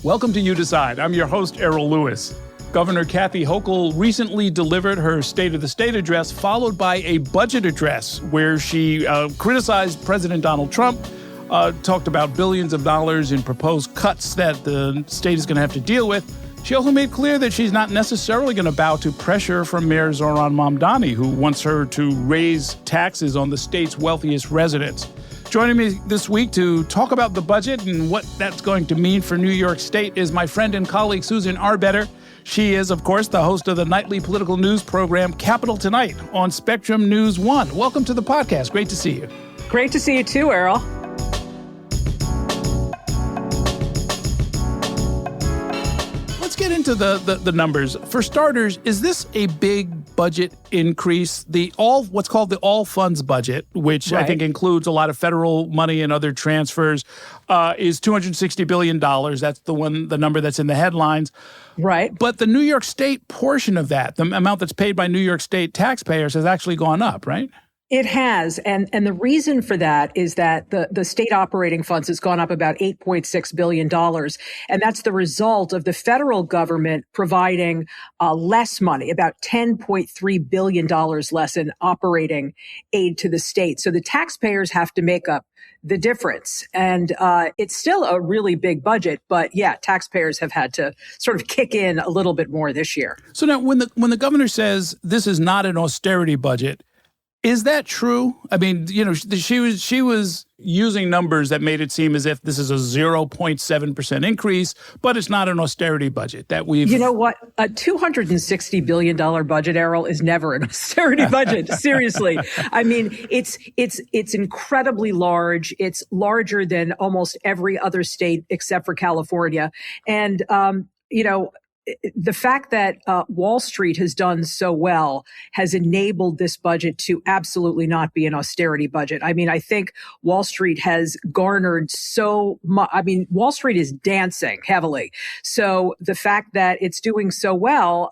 Welcome to You Decide. I'm your host, Errol Lewis. Governor Kathy Hochul recently delivered her State of the State address, followed by a budget address where she criticized President Donald Trump, talked about billions of dollars in proposed cuts that the state is going to have to deal with. She also made clear that she's not necessarily going to bow to pressure from Mayor Zohran Mamdani, who wants her to raise taxes on the state's wealthiest residents. Joining me this week to talk about the budget and what that's going to mean for New York State is my friend and colleague, Susan Arbetter. She is, of course, the host of the nightly political news program Capital Tonight on Spectrum News 1. Welcome to the podcast. Great to see you. Great to see you too, Errol. Let's get into the numbers. For starters, is this a big budget increase? What's called the all funds budget, which I think includes a lot of federal money and other transfers, is $260 billion. That's the number that's in the headlines. Right. But the New York State portion of that, the amount that's paid by New York State taxpayers, has actually gone up, right? It has. And the reason for that is that the state operating funds has gone up about $8.6 billion. And that's the result of the federal government providing less money, about $10.3 billion less in operating aid to the state. So the taxpayers have to make up the difference. And it's still a really big budget. But yeah, taxpayers have had to sort of kick in a little bit more this year. So now when the governor says this is not an austerity budget, is that true? I mean, she was using numbers that made it seem as if this is a 0.7% increase, but it's not an austerity budget that we've... You know what? A $260 billion budget, Errol, is never an austerity budget. Seriously. I mean, it's incredibly large. It's larger than almost every other state except for California. And, the fact that Wall Street has done so well has enabled this budget to absolutely not be an austerity budget. I mean, I think Wall Street has garnered so much. I mean, Wall Street is dancing heavily. So the fact that it's doing so well,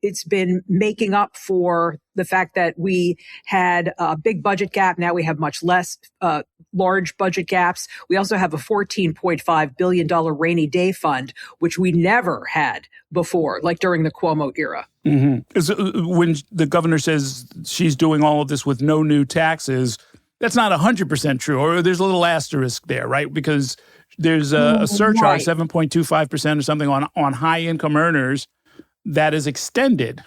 it's been making up for the fact that we had a big budget gap. Now we have much less large budget gaps. We also have a $14.5 billion rainy day fund, which we never had before, like during the Cuomo era. Mm-hmm. When the governor says she's doing all of this with no new taxes, that's not 100% true, or there's a little asterisk there, right? Because there's a surcharge, 7.25% or something on high income earners that is extended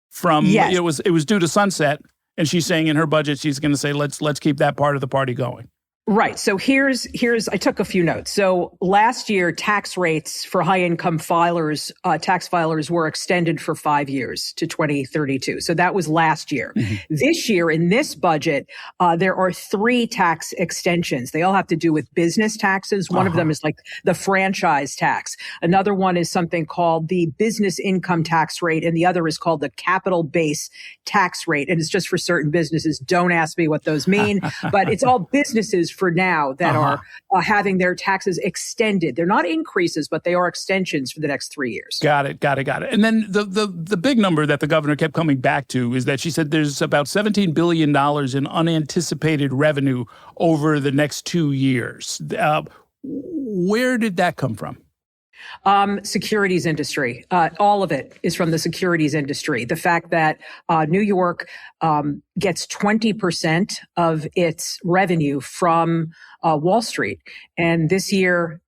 from, it was due to sunset. And she's saying in her budget, she's going to say, let's keep that part of the party going. Right. So here's I took a few notes. So last year, tax rates for high income tax filers were extended for 5 years to 2032. So that was last year. Mm-hmm. This year in this budget, there are 3 tax extensions. They all have to do with business taxes. One of them is like the franchise tax. Another one is something called the business income tax rate. And the other is called the capital base tax rate. And it's just for certain businesses. Don't ask me what those mean, but it's all businesses for now that are having their taxes extended. They're not increases, but they are extensions for the next 3 years. Got it. And then the big number that the governor kept coming back to is that she said there's about $17 billion in unanticipated revenue over the next 2 years. Where did that come from? Securities industry. All of it is from the securities industry. The fact that New York gets 20% of its revenue from Wall Street. And this year,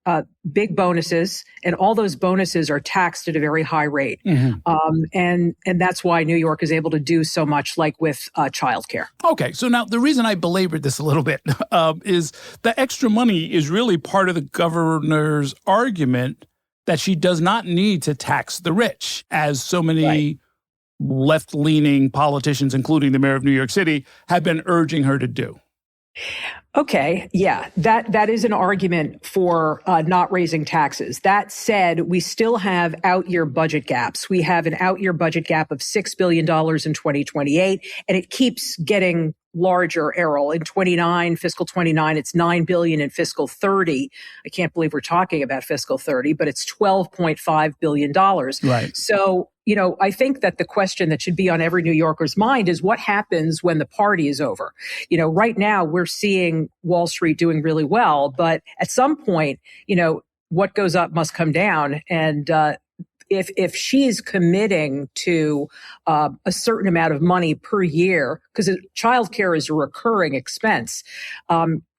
big bonuses, and all those bonuses are taxed at a very high rate. Mm-hmm. And that's why New York is able to do so much, like with childcare. Okay, so now the reason I belabored this a little bit is the extra money is really part of the governor's argument that she does not need to tax the rich, as so many left-leaning politicians, including the mayor of New York City, have been urging her to do. Okay, yeah, that is an argument for not raising taxes. That said, we still have out-year budget gaps. We have an out-year budget gap of $6 billion in 2028, and it keeps getting larger, Errol. In fiscal 29, it's $9 billion. In fiscal 30, I can't believe we're talking about fiscal 30, but it's $12.5 billion. Right. So, I think that the question that should be on every New Yorker's mind is what happens when the party is over? Right now we're seeing Wall Street doing really well, but at some point, what goes up must come down. And if she's committing to a certain amount of money per year, because childcare is a recurring expense,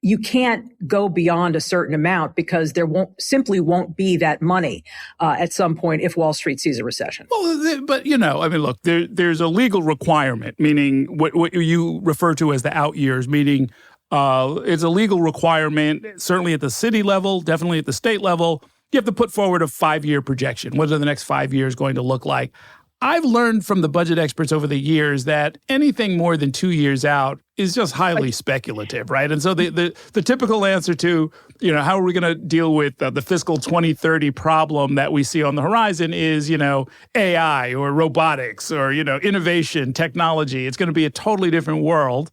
you can't go beyond a certain amount because there simply won't be that money at some point if Wall Street sees a recession. Well, but look, there's a legal requirement, meaning what you refer to as the out years, meaning it's a legal requirement, certainly at the city level, definitely at the state level. You have to put forward a 5-year projection. What are the next 5 years going to look like? I've learned from the budget experts over the years that anything more than 2 years out is just highly speculative, right? And so the typical answer to, how are we going to deal with the fiscal 2030 problem that we see on the horizon is, AI or robotics or, innovation, technology. It's going to be a totally different world.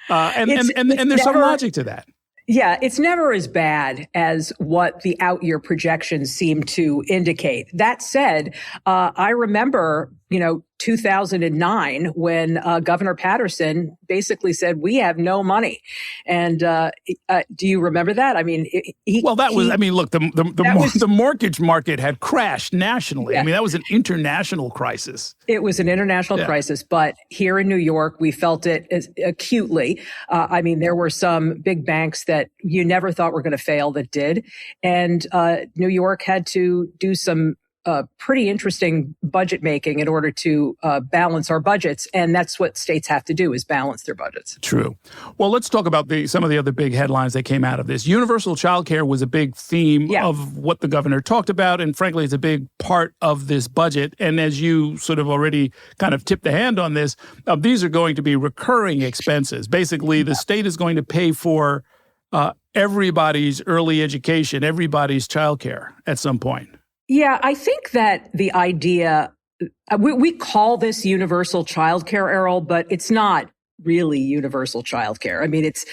And there's some logic to that. Yeah, it's never as bad as what the out-year projections seem to indicate. That said, I remember, 2009 when Governor Patterson basically said, we have no money. And do you remember that? I mean, the mortgage market had crashed nationally. Yeah. I mean, that was an international crisis. It was an international crisis, but here in New York, we felt it acutely. There were some big banks that you never thought were going to fail that did. And New York had to do some pretty interesting budget making in order to balance our budgets. And that's what states have to do, is balance their budgets. True. Well, let's talk about some of the other big headlines that came out of this. Universal childcare was a big theme of what the governor talked about. And frankly, it's a big part of this budget. And as you sort of already kind of tipped the hand on this, these are going to be recurring expenses. Basically, the state is going to pay for everybody's early education, everybody's childcare at some point. Yeah, I think that the idea, we call this universal childcare, Errol, but it's not really universal childcare. I mean, it's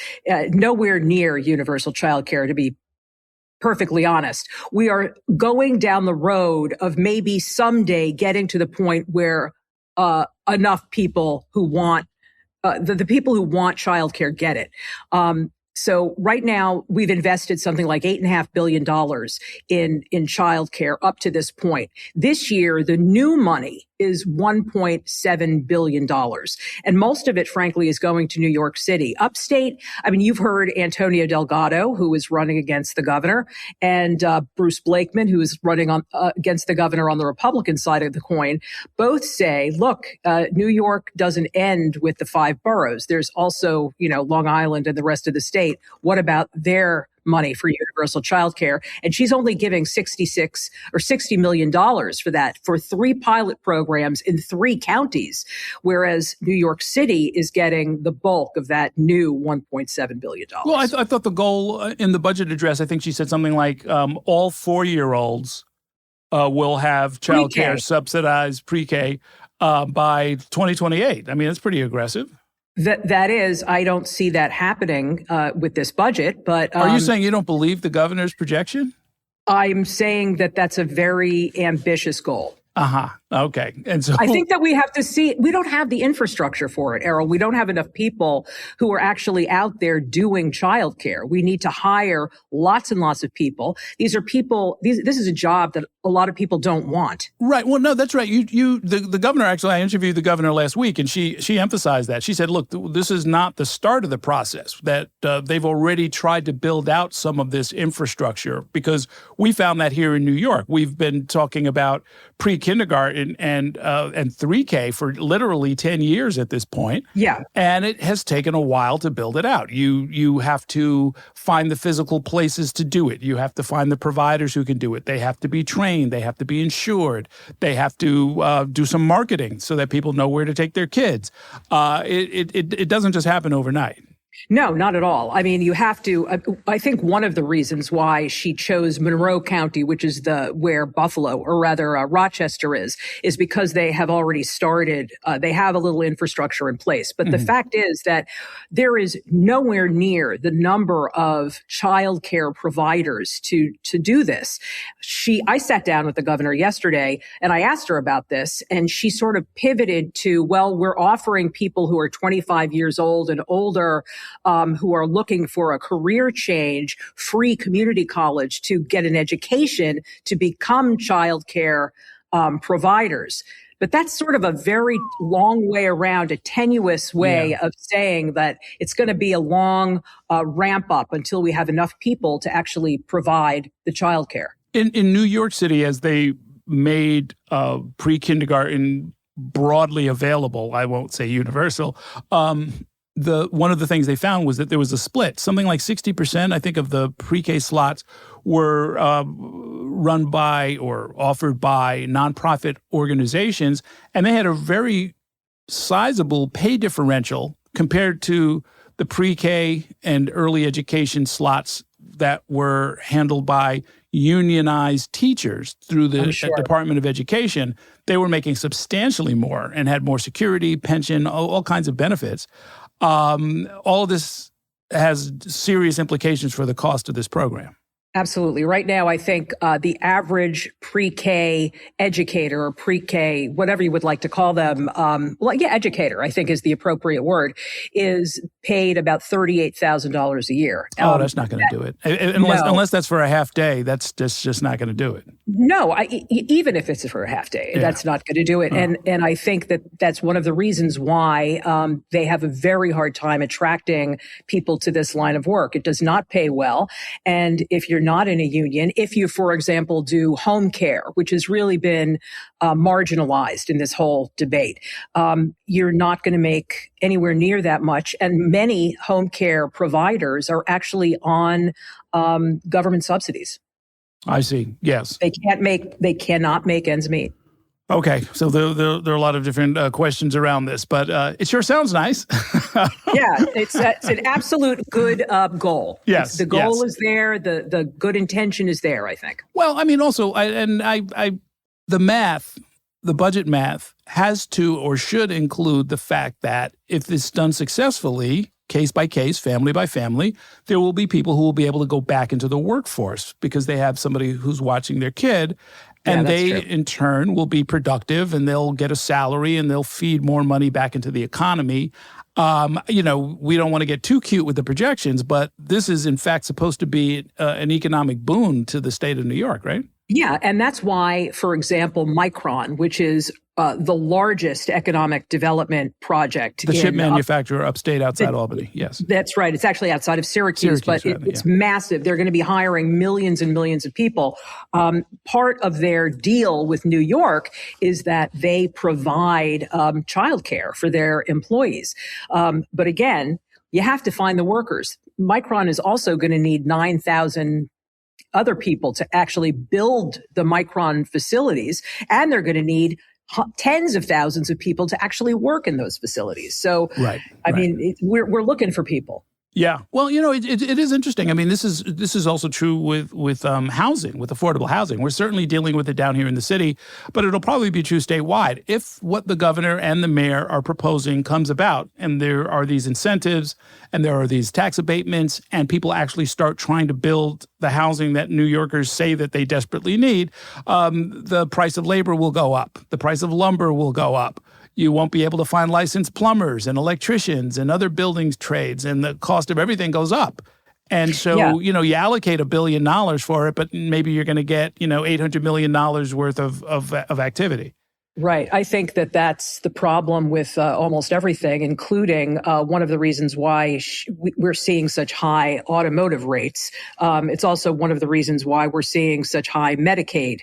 nowhere near universal childcare, to be perfectly honest. We are going down the road of maybe someday getting to the point where enough people who want, the people who want childcare get it. So right now, we've invested something like $8.5 billion in childcare up to this point. This year, the new money is $1.7 billion. And most of it, frankly, is going to New York City. Upstate, you've heard Antonio Delgado, who is running against the governor, and Bruce Blakeman, who is running against the governor on the Republican side of the coin. Both say, look, New York doesn't end with the 5 boroughs. There's also, Long Island and the rest of the state. What about their money for universal childcare? And she's only giving $60 million for that, for 3 pilot programs in 3 counties, whereas New York City is getting the bulk of that new $1.7 billion. Well, I thought the goal in the budget address, I think she said something like all 4-year-olds will have childcare subsidized pre-K by 2028. That's pretty aggressive. That is, I don't see that happening with this budget. But are you saying you don't believe the governor's projection? I'm saying that that's a very ambitious goal. Okay. And so I think that we have to see, we don't have the infrastructure for it, Errol. We don't have enough people who are actually out there doing childcare. We need to hire lots and lots of people. These are people, this is a job that a lot of people don't want. Right. Well, no, that's right. The governor, actually, I interviewed the governor last week, and she emphasized that. She said, look, this is not the start of the process, that they've already tried to build out some of this infrastructure, because we found that here in New York. We've been talking about pre-kindergarten and 3K for literally 10 years at this point. Yeah. And it has taken a while to build it out. You have to find the physical places to do it. You have to find the providers who can do it. They have to be trained. They have to be insured. They have to do some marketing so that people know where to take their kids. It doesn't just happen overnight. No, not at all. You have to. I think one of the reasons why she chose Monroe County, which is where Buffalo, or rather Rochester is because they have already started. They have a little infrastructure in place. But the fact is that there is nowhere near the number of childcare providers to do this. I sat down with the governor yesterday and I asked her about this, and she sort of pivoted to, well, we're offering people who are 25 years old and older who are looking for a career change, free community college to get an education to become childcare providers. But that's sort of a very long way around, a tenuous way of saying that it's going to be a long ramp up until we have enough people to actually provide the childcare. In New York City, as they made pre-kindergarten broadly available, I won't say universal, one of the things they found was that there was a split. Something like 60%, I think, of the pre-K slots were run by or offered by nonprofit organizations, and they had a very sizable pay differential compared to the pre-K and early education slots that were handled by unionized teachers through the Department of Education. They were making substantially more and had more security, pension, all kinds of benefits. All of this has serious implications for the cost of this program. Absolutely. Right now, I think the average pre-K educator or pre-K, whatever you would like to call them, educator, I think is the appropriate word, is paid about $38,000 a year. Oh, that's not going to do it. Unless that's for a half day, that's just not going to do it. No, even if it's for a half day, that's not going to do it. And I think that's one of the reasons why they have a very hard time attracting people to this line of work. It does not pay well. And if you're not in a union, if you, for example, do home care, which has really been marginalized in this whole debate, you're not going to make anywhere near that much. And many home care providers are actually on government subsidies. I see. Yes. They cannot make ends meet. Okay. So there are a lot of different questions around this, but it sure sounds nice. Yeah. It's an absolute good goal. Yes. The goal is there. The good intention is there, I think. Well, I mean, also, the budget math has to or should include the fact that if this is done successfully, case by case, family by family, there will be people who will be able to go back into the workforce because they have somebody who's watching their kid. And they, in turn, will be productive and they'll get a salary and they'll feed more money back into the economy. We don't want to get too cute with the projections, but this is, in fact, supposed to be an economic boon to the state of New York, right? Yeah. And that's why, for example, Micron, which is the largest economic development project. The chip manufacturer upstate outside Albany, yes. That's right. It's actually outside of Syracuse, but it's massive. They're going to be hiring millions and millions of people. Part of their deal with New York is that they provide childcare for their employees. But again, you have to find the workers. Micron is also going to need 9,000 other people to actually build the Micron facilities, and they're going to need tens of thousands of people to actually work in those facilities. So, I mean, we're looking for people. Yeah. Well, it is interesting. I mean, this is also true with housing, with affordable housing. We're certainly dealing with it down here in the city, but it'll probably be true statewide. If what the governor and the mayor are proposing comes about and there are these incentives and there are these tax abatements and people actually start trying to build the housing that New Yorkers say that they desperately need, the price of labor will go up. The price of lumber will go up. You won't be able to find licensed plumbers and electricians and other buildings trades, and the cost of everything goes up. And so, you allocate $1 billion for it, but maybe you're going to get, $800 million worth of activity. Right. I think that's the problem with almost everything, including one of the reasons why we're seeing such high automotive rates. It's also one of the reasons why we're seeing such high Medicaid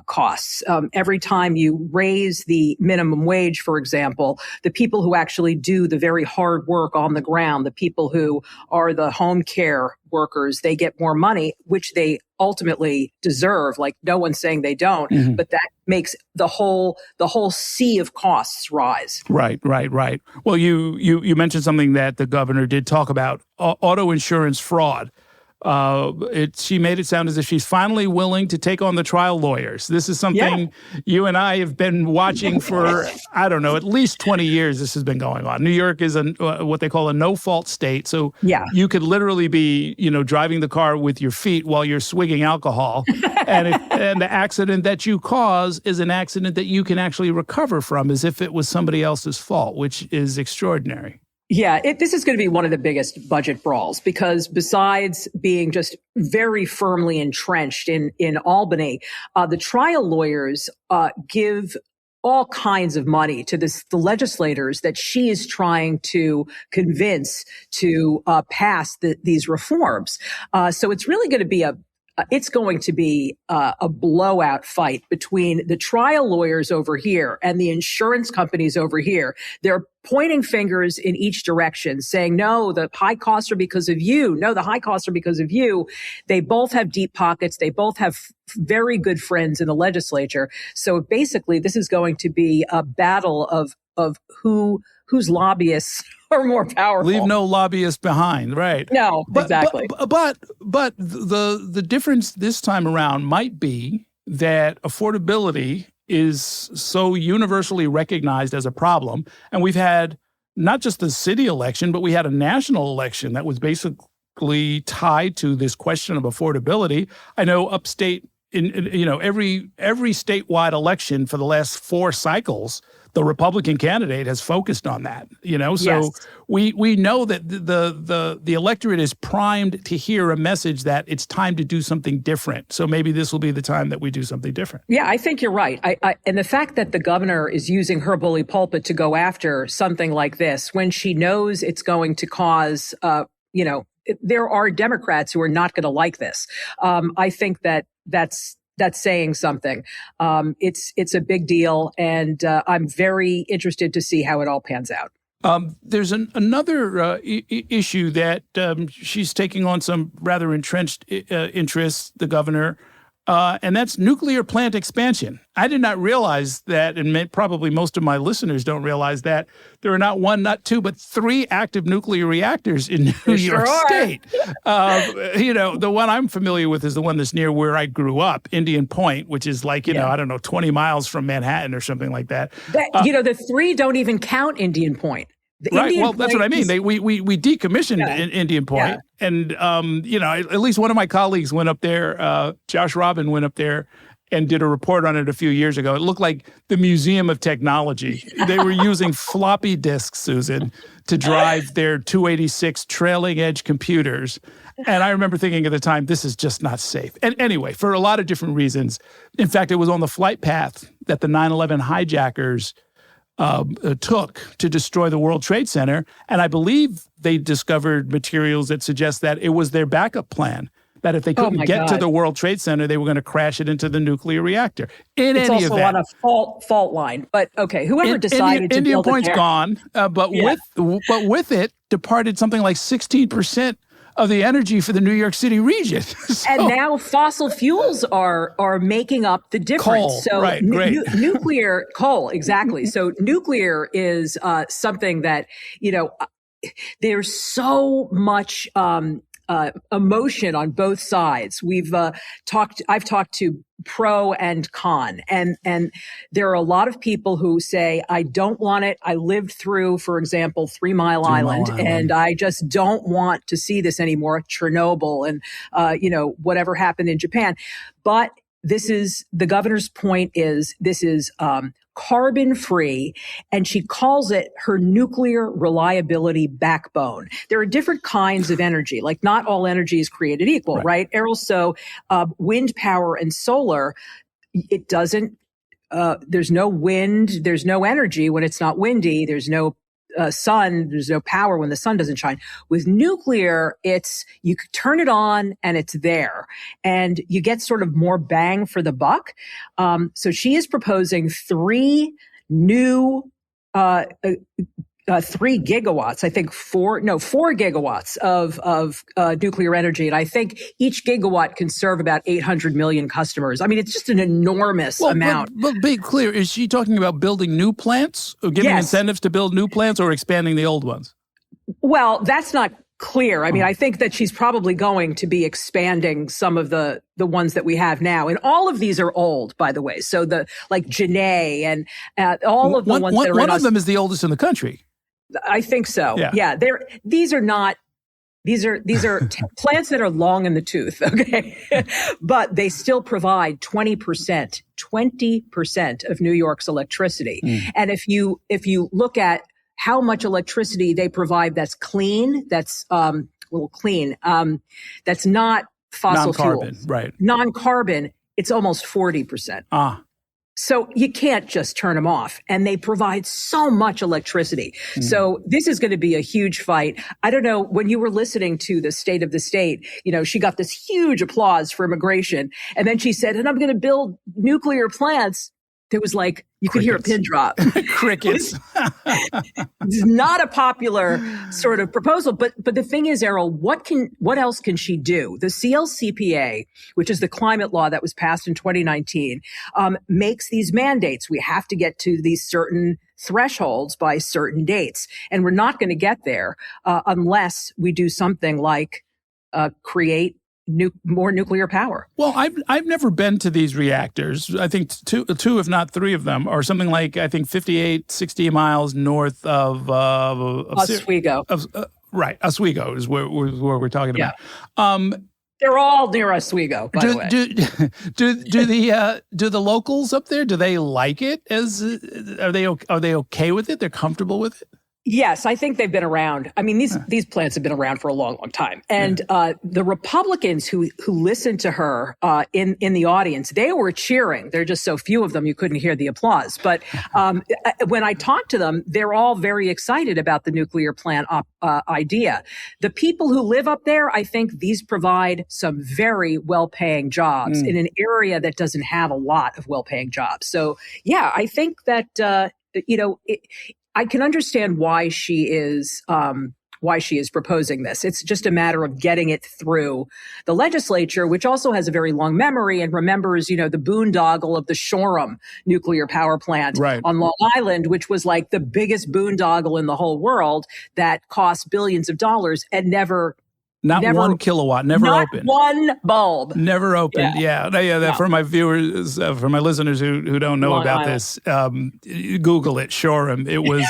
costs. Every time you raise the minimum wage, for example, the people who actually do the very hard work on the ground, the people who are the home care workers, they get more money, which they ultimately deserve. Like, no one's saying they don't, but that makes the whole sea of costs rise. Right. Well, you mentioned something that the governor did talk about, auto insurance fraud. She made it sound as if she's finally willing to take on the trial lawyers. This is something you and I have been watching for, I don't know, at least 20 years this has been going on. New York is what they call a no-fault state. So you could literally be, driving the car with your feet while you're swigging alcohol. and the accident that you cause is an accident that you can actually recover from as if it was somebody else's fault, which is extraordinary. Yeah, this is going to be one of the biggest budget brawls because besides being just very firmly entrenched in Albany, the trial lawyers give all kinds of money to the legislators that she is trying to convince to pass these reforms. So it's really going to be a blowout fight between the trial lawyers over here and the insurance companies over here. They're pointing fingers in each direction, saying, no, the high costs are because of you. No, the high costs are because of you. They both have deep pockets. They both have very good friends in the legislature. So basically, this is going to be a battle of whose lobbyists are more powerful. Leave no lobbyists behind, right? No, exactly. But the difference this time around might be that affordability is so universally recognized as a problem, and we've had not just the city election, but we had a national election that was basically tied to this question of affordability. I know upstate, every statewide election for the last 4 cycles, the Republican candidate has focused on that, So yes. we know that the electorate is primed to hear a message that it's time to do something different. So maybe this will be the time that we do something different. Yeah, I think you're right. And the fact that the governor is using her bully pulpit to go after something like this when she knows it's going to cause, there are Democrats who are not going to like this. I think that's saying something. It's a big deal, and I'm very interested to see how it all pans out. There's another issue that she's taking on some rather entrenched interests, the governor, and that's nuclear plant expansion. I did not realize that, and probably most of my listeners don't realize that, there are not 1, not 2, but 3 active nuclear reactors in New York State. The one I'm familiar with is the one that's near where I grew up, Indian Point, which is like, 20 miles from Manhattan or something like that. The 3 don't even count Indian Point. Right. Well, that's what I mean. We decommissioned Indian Point, and at least one of my colleagues went up there. Josh Robin went up there and did a report on it a few years ago. It looked like the Museum of Technology. They were using floppy disks, Susan, to drive their 286 trailing edge computers. And I remember thinking at the time, this is just not safe. And anyway, for a lot of different reasons. In fact, it was on the flight path that the 9/11 hijackers took to destroy the World Trade Center. And I believe they discovered materials that suggest that it was their backup plan, that if they couldn't get to the World Trade Center, they were going to crash it into the nuclear reactor. It's also on a fault line. But okay, whoever decided to Indian build Point's it gone, but with it departed something like 16% of the energy for the New York City region. And now fossil fuels are making up the difference. Coal, right, great. Nuclear coal, exactly. So nuclear is something that, there's so much emotion on both sides. I've talked to pro and con, and there are a lot of people who say, I don't want it. I lived through, for example, 3 Mile Island, and I just don't want to see this anymore. Chernobyl and, whatever happened in Japan. But the governor's point is this is, carbon free, and she calls it her nuclear reliability backbone. There are different kinds of energy, like not all energy is created equal, right? Errol, so wind power and solar, it doesn't, there's no wind, there's no energy when it's not windy, there's no sun, there's no power when the sun doesn't shine. With nuclear, you could turn it on and it's there, and you get sort of more bang for the buck. So she is proposing 3 new 3 gigawatts, I think 4 gigawatts of nuclear energy. And I think each gigawatt can serve about 800 million customers. I mean, it's just an enormous amount. But be clear, is she talking about building new plants, or giving incentives to build new plants, or expanding the old ones? Well, that's not clear. I mean, I think that she's probably going to be expanding some of the ones that we have now. And all of these are old, by the way. So like Janae and all of the ones that are one of them is the oldest in the country. I think so. Yeah. These are plants that are long in the tooth. Okay. But they still provide 20% of New York's electricity. And if you look at how much electricity they provide that's clean, that's that's not fossil non-carbon, fuels. right? Non-carbon, it's almost 40%. So you can't just turn them off. And they provide so much electricity. So this is going to be a huge fight. I don't know, when you were listening to the State of the State, she got this huge applause for immigration. And then she said, and I'm going to build nuclear plants. There was like, you could hear a pin drop. Crickets. It's not a popular sort of proposal. But the thing is, Errol, what else can she do? The CLCPA, which is the climate law that was passed in 2019, makes these mandates. We have to get to these certain thresholds by certain dates. And we're not going to get there unless we do something like create more nuclear power. Well, I've never been to these reactors. I think two, if not three of them, are something like, I think 58, 60 miles north of Oswego. Right, Oswego is where we're talking about. They're all near Oswego, by the way. Do the locals up there, do they like it? Are they okay with it? They're comfortable with it? Yes, I think they've been around. I mean, these plants have been around for a long, long time. And the Republicans who listened to her in the audience, they were cheering. There are just so few of them, you couldn't hear the applause. But when I talked to them, they're all very excited about the nuclear plant idea. The people who live up there, I think these provide some very well-paying jobs in an area that doesn't have a lot of well-paying jobs. So, yeah, I think that, I can understand why she is proposing this. It's just a matter of getting it through the legislature, which also has a very long memory and remembers, the boondoggle of the Shoreham nuclear power plant on Long Island, which was like the biggest boondoggle in the whole world that cost billions of dollars and never Not 1 kilowatt, never opened. Not one bulb. Never opened, yeah. For my viewers, for my listeners who don't know Long about Island. this, Google it, Shoreham. It was...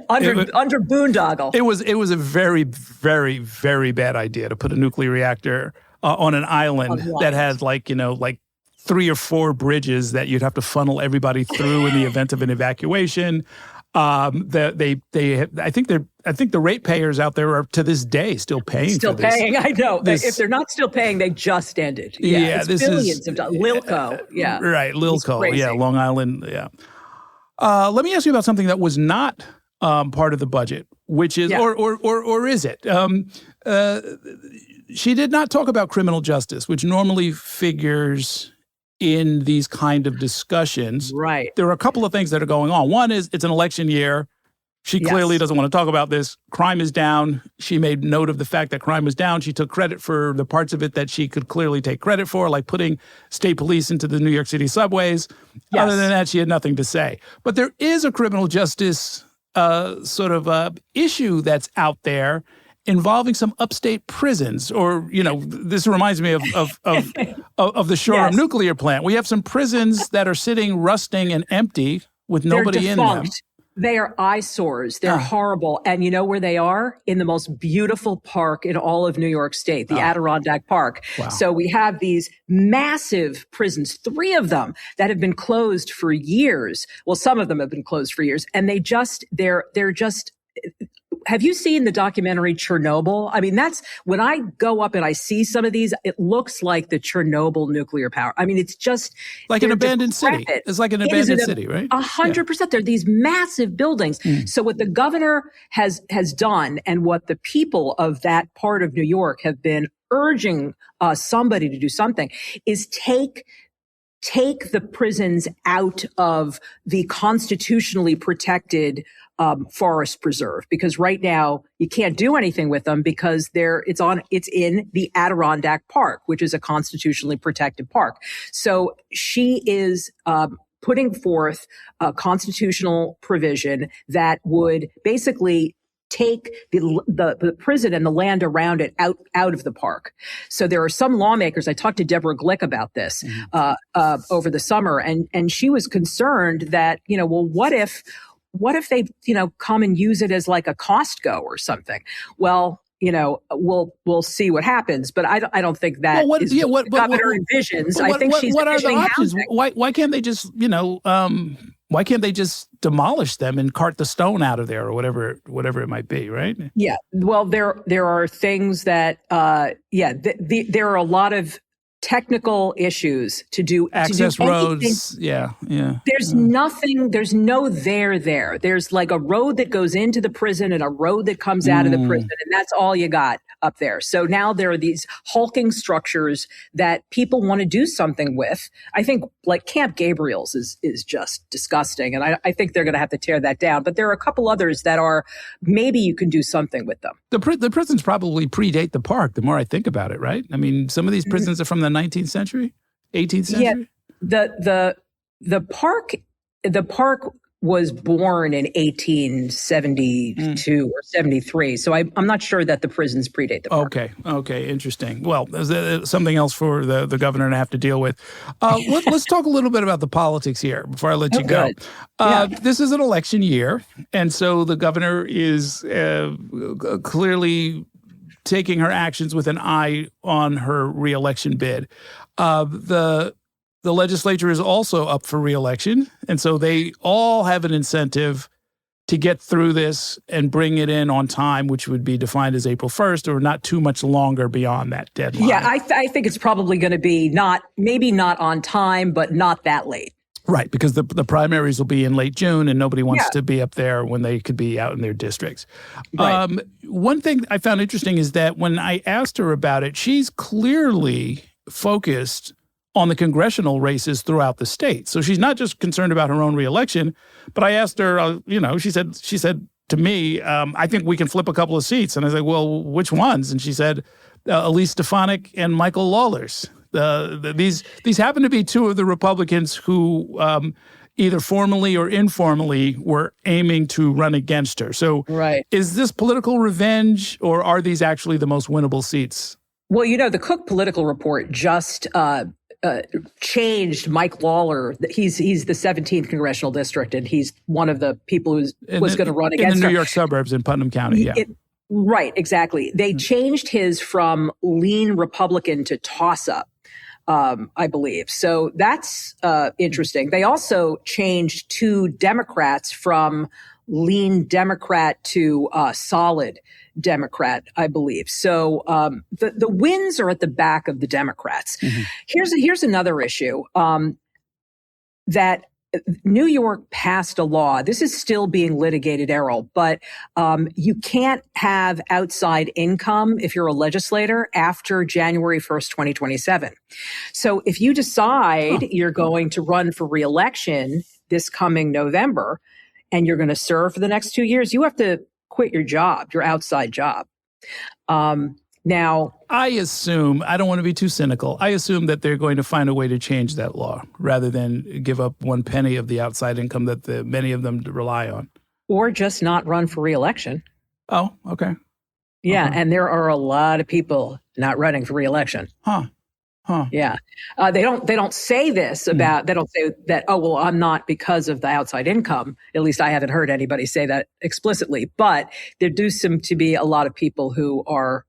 under boondoggle. It was a very, very, very bad idea to put a nuclear reactor on an island that had like 3 or 4 bridges that you'd have to funnel everybody through in the event of an evacuation. I think the ratepayers out there are to this day still paying for this. I know. If they're not still paying, they just ended. It's this billions of dollars. Lilco. Right. Lilco. Long Island. Yeah. Let me ask you about something that was not part of the budget, which is, or is it? She did not talk about criminal justice, which normally figures in these kind of discussions. Right. There are a couple of things that are going on. One is it's an election year. She clearly doesn't want to talk about this. Crime is down. She made note of the fact that crime was down. She took credit for the parts of it that she could clearly take credit for, like putting state police into the New York City subways. Yes. Other than that, she had nothing to say. But there is a criminal justice issue that's out there involving some upstate prisons, or this reminds me of the Shoreham nuclear plant. We have some prisons that are sitting rusting and empty with nobody in them. They are eyesores. They're horrible. And you know where they are? In the most beautiful park in all of New York State, the Adirondack Park. Wow. So we have these massive prisons, 3 of them that have been closed for years. Well, some of them have been closed for years, and they're just. Have you seen the documentary Chernobyl? I mean, that's when I go up and I see some of these, it looks like the Chernobyl nuclear power. I mean, it's just like an abandoned city. It's like an abandoned city, right? 100%. They're these massive buildings. So what the governor has done, and what the people of that part of New York have been urging somebody to do something, is take the prisons out of the constitutionally protected forest preserve, because right now you can't do anything with them because it's in the Adirondack Park, which is a constitutionally protected park. So she is putting forth a constitutional provision that would basically take the prison and the land around it out of the park. So there are some lawmakers. I talked to Deborah Glick about this over the summer, and she was concerned that what if they, come and use it as like a Costco or something? Well, we'll see what happens. But I don't think that is what the governor envisions. I think she's what are the envisioning options? housing. Why can't they just, Why can't they just demolish them and cart the stone out of there or whatever it might be, right? Yeah. Well, there are things that, there are a lot of technical issues to do. Access to do roads. Yeah. There's nothing, there's no there. There's like a road that goes into the prison and a road that comes out of the prison, and that's all you got up there. So now there are these hulking structures that people want to do something with. I think like Camp Gabriel's is just disgusting. And I think they're going to have to tear that down. But there are a couple others that are, maybe you can do something with them. The prisons probably predate the park, the more I think about it, right? I mean, some of these prisons are from the 19th century, 18th century? Yeah, the park was born in 1872 or 73. So I'm not sure that the prisons predate the park. Okay, interesting. Well, there's something else for the governor to have to deal with. Let's talk a little bit about the politics here before I let you go. This is an election year, and so the governor is clearly taking her actions with an eye on her reelection bid. The legislature is also up for reelection, and so they all have an incentive to get through this and bring it in on time, which would be defined as April 1st or not too much longer beyond that deadline. Yeah, I think it's probably going to be maybe not on time, but not that late. Right, because the primaries will be in late June, and nobody wants to be up there when they could be out in their districts. Right. One thing I found interesting is that when I asked her about it, she's clearly focused on the congressional races throughout the state. So she's not just concerned about her own reelection, but I asked her, she said to me, I think we can flip a couple of seats. And I said, well, which ones? And she said, Elise Stefanik and Michael Lawler's. These happen to be two of the Republicans who either formally or informally were aiming to run against her. So is this political revenge, or are these actually the most winnable seats? Well, the Cook Political Report just changed Mike Lawler. He's the 17th congressional district, and he's one of the people who was going to run against in the her. New York suburbs in Putnam County. Yeah. Right, exactly. They changed his from lean Republican to toss-up, I believe. So that's interesting. They also changed two Democrats from lean Democrat to solid Democrat, I believe. So the wins are at the back of the Democrats. Mm-hmm. Here's another issue that New York passed a law. This is still being litigated, Errol, but you can't have outside income if you're a legislator after January 1st, 2027. So if you decide you're going to run for reelection this coming November and you're going to serve for the next 2 years, you have to quit your job, your outside job. Now, I assume, I don't want to be too cynical, I assume that they're going to find a way to change that law rather than give up 1 penny of the outside income that many of them rely on. Or just not run for reelection. Oh, okay. Yeah, and there are a lot of people not running for reelection. Huh. Yeah. They don't say this about, they don't say that, oh, well, I'm not because of the outside income. At least I haven't heard anybody say that explicitly. But there do seem to be a lot of people who are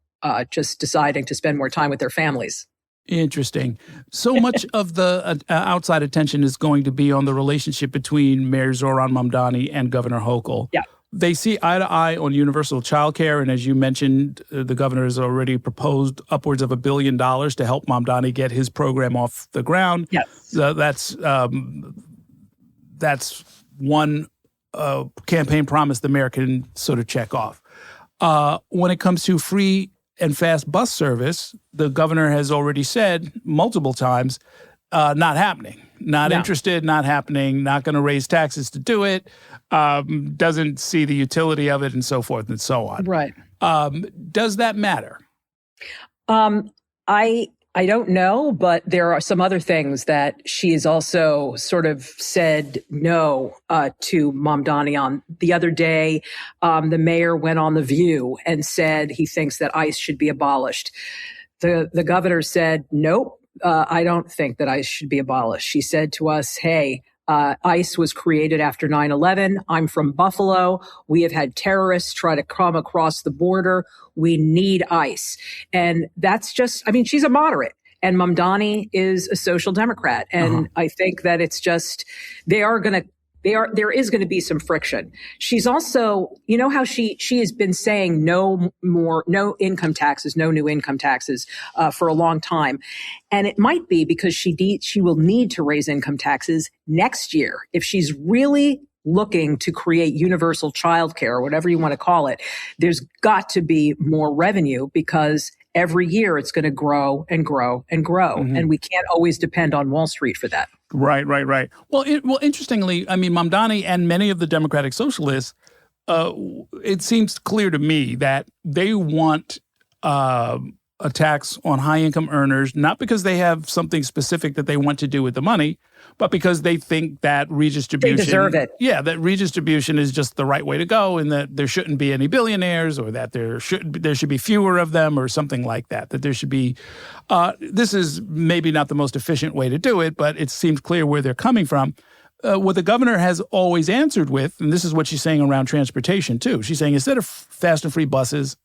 just deciding to spend more time with their families. Interesting. So much of the outside attention is going to be on the relationship between Mayor Zohran Mamdani and Governor Hochul. Yeah. They see eye to eye on universal child care. And as you mentioned, the governor has already proposed upwards of $1 billion to help Mamdani get his program off the ground. Yes. That's one campaign promise the mayor can sort of check off. When it comes to free and fast bus service, the governor has already said multiple times, not happening. Not interested, not happening, not going to raise taxes to do it, doesn't see the utility of it, and so forth and so on. Right. Does that matter? I don't know, but there are some other things that she's also sort of said no to Mamdani on. The other day, the mayor went on The View and said he thinks that ICE should be abolished. The governor said, nope. I don't think that ICE should be abolished. She said to us, hey, ICE was created after 9/11. I'm from Buffalo. We have had terrorists try to come across the border. We need ICE. And that's just, she's a moderate. And Mamdani is a social democrat. And I think that it's just, they are going to there is going to be some friction. She's also, you know how she has been saying no new income taxes for a long time. And it might be because she will need to raise income taxes next year. If she's really looking to create universal child care, or whatever you want to call it, there's got to be more revenue because every year it's going to grow and grow and grow. Mm-hmm. And we can't always depend on Wall Street for that. Right. Well, interestingly, I mean, Mamdani and many of the Democratic Socialists, it seems clear to me that they want a tax on high-income earners, not because they have something specific that they want to do with the money, but because they think that redistribution— they deserve it. Yeah, that redistribution is just the right way to go, and that there shouldn't be any billionaires, or that there should be fewer of them, or something like that. That there should be— this is maybe not the most efficient way to do it, but it seems clear where they're coming from. What the governor has always answered with, and this is what she's saying around transportation too, she's saying instead of fast and free buses,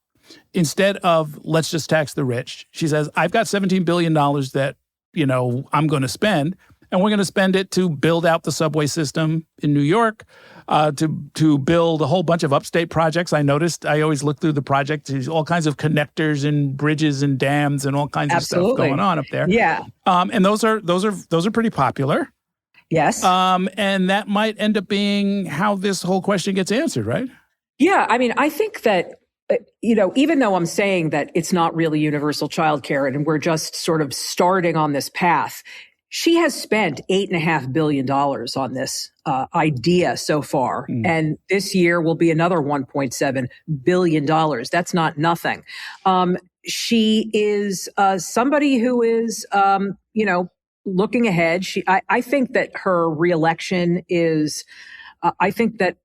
instead of let's just tax the rich, she says, I've got $17 billion that, I'm going to spend, and we're going to spend it to build out the subway system in New York, to build a whole bunch of upstate projects. I noticed, I always look through the project, there's all kinds of connectors and bridges and dams and all kinds of stuff going on up there. Yeah. And those are pretty popular. Yes. And that might end up being how this whole question gets answered, right? Yeah. I mean, I think that, even though I'm saying that it's not really universal child care and we're just sort of starting on this path, she has spent $8.5 billion on this idea so far. And this year will be another $1.7 billion. That's not nothing. She is somebody who is, looking ahead. I think that her reelection is, I think that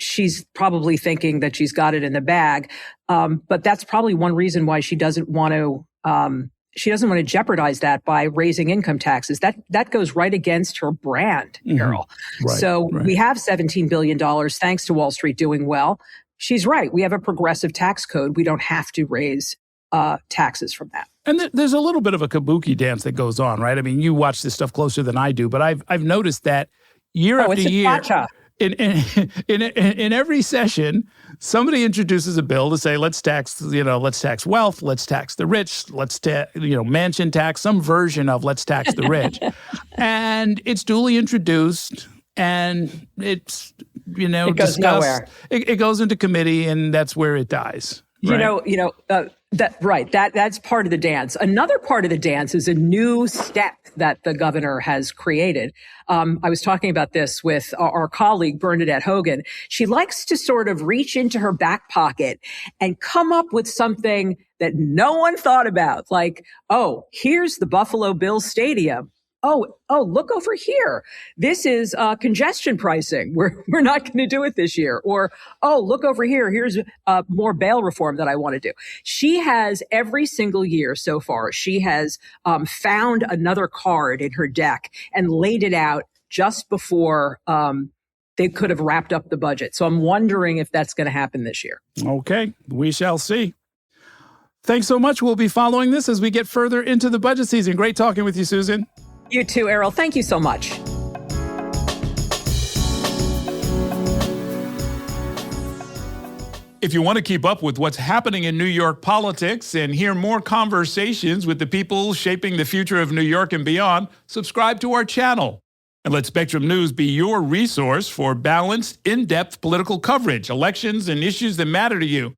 she's probably thinking that she's got it in the bag. But that's probably one reason why she doesn't want to jeopardize that by raising income taxes. That goes right against her brand, Errol. Right. We have $17 billion thanks to Wall Street doing well. She's right. We have a progressive tax code. We don't have to raise taxes from that. And there's a little bit of a kabuki dance that goes on, right? I mean, you watch this stuff closer than I do, but I've noticed that year after year, in every session, somebody introduces a bill to say, let's tax wealth, let's tax the rich, let's mansion tax, some version of let's tax the rich. And it's duly introduced, and it's, it goes nowhere. It goes into committee, and that's where it dies. Right? That's part of the dance. Another part of the dance is a new step that the governor has created. I was talking about this with our colleague, Bernadette Hogan. She likes to sort of reach into her back pocket and come up with something that no one thought about. Like, oh, here's the Buffalo Bills Stadium. Oh, look over here. This is congestion pricing. We're not going to do it this year. Or, oh, look over here. Here's more bail reform that I want to do. She has every single year so far, she has found another card in her deck and laid it out just before they could have wrapped up the budget. So I'm wondering if that's going to happen this year. Okay, we shall see. Thanks so much. We'll be following this as we get further into the budget season. Great talking with you, Susan. You too, Errol. Thank you so much. If you want to keep up with what's happening in New York politics and hear more conversations with the people shaping the future of New York and beyond, subscribe to our channel. And let Spectrum News be your resource for balanced, in-depth political coverage, elections, and issues that matter to you.